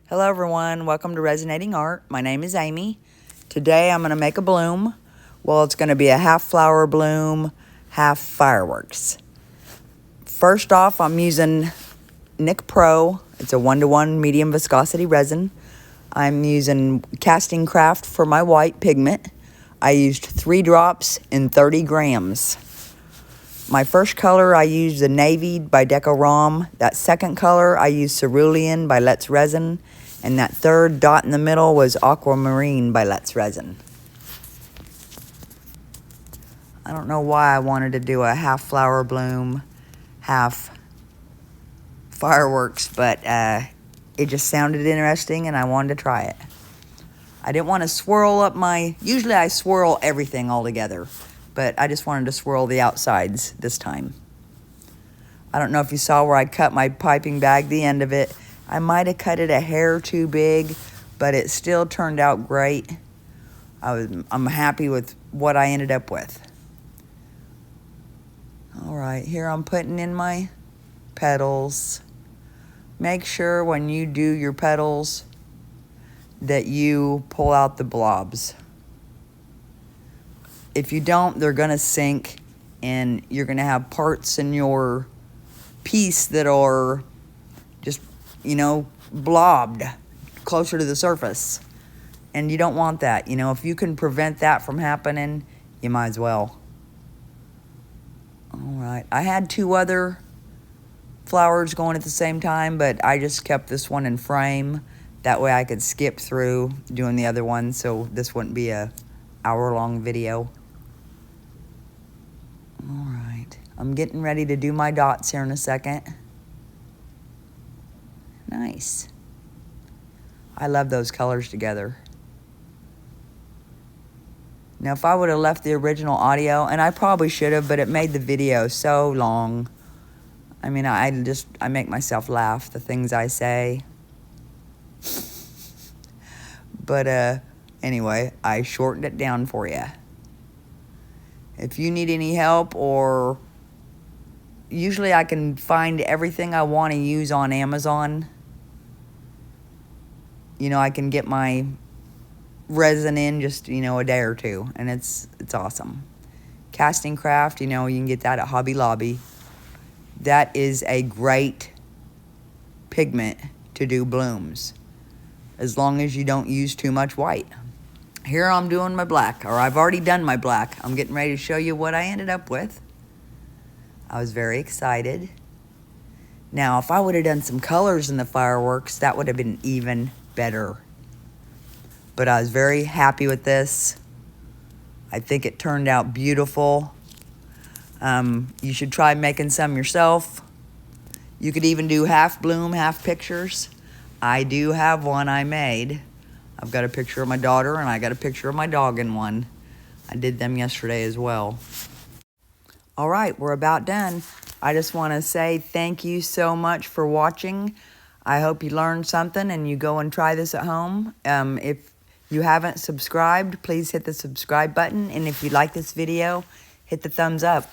Hello everyone, welcome to Resonating Art. My name is Amy. Today I'm going to make a bloom. Well, it's going to be a half flower bloom, half fireworks. First off, I'm using Nic Pro. It's a 1:1 medium viscosity resin. I'm using Casting Craft for my white pigment. I used 3 drops in 30 grams. My first color, I used the Navy by Decorom. That second color, I used Cerulean by Let's Resin. And that third dot in the middle was Aquamarine by Let's Resin. I don't know why I wanted to do a half flower bloom, half fireworks, but it just sounded interesting and I wanted to try it. I didn't want to swirl up usually I swirl everything all together, but I just wanted to swirl the outsides this time. I don't know if you saw where I cut my piping bag, the end of it. I might have cut it a hair too big, but it still turned out great. I'm happy with what I ended up with. All right, here I'm putting in my petals. Make sure when you do your petals that you pull out the blobs. If you don't, they're gonna sink and you're gonna have parts in your piece that are just, blobbed closer to the surface. And you don't want that. If you can prevent that from happening, you might as well. All right, I had 2 other flowers going at the same time, but I just kept this one in frame. That way I could skip through doing the other one, so this wouldn't be a hour-long video. All right, I'm getting ready to do my dots here in a second. Nice. I love those colors together. Now, if I would have left the original audio, and I probably should have, but it made the video so long. I mean, I make myself laugh, the things I say. But anyway, I shortened it down for you. If you need any help, or usually I can find everything I want to use on Amazon. I can get my resin in just, a day or two, and it's awesome. Casting Craft, you can get that at Hobby Lobby. That is a great pigment to do blooms, as long as you don't use too much white. Here I'm doing my black, or I've already done my black. I'm getting ready to show you what I ended up with. I was very excited. Now, if I would have done some colors in the fireworks, that would have been even better. But I was very happy with this. I think it turned out beautiful. You should try making some yourself. You could even do half bloom, half pictures. I do have one I made. I've got a picture of my daughter and I got a picture of my dog in one. I did them yesterday as well. All right, we're about done. I just want to say thank you so much for watching. I hope you learned something and you go and try this at home. If you haven't subscribed, please hit the subscribe button. And if you like this video, hit the thumbs up.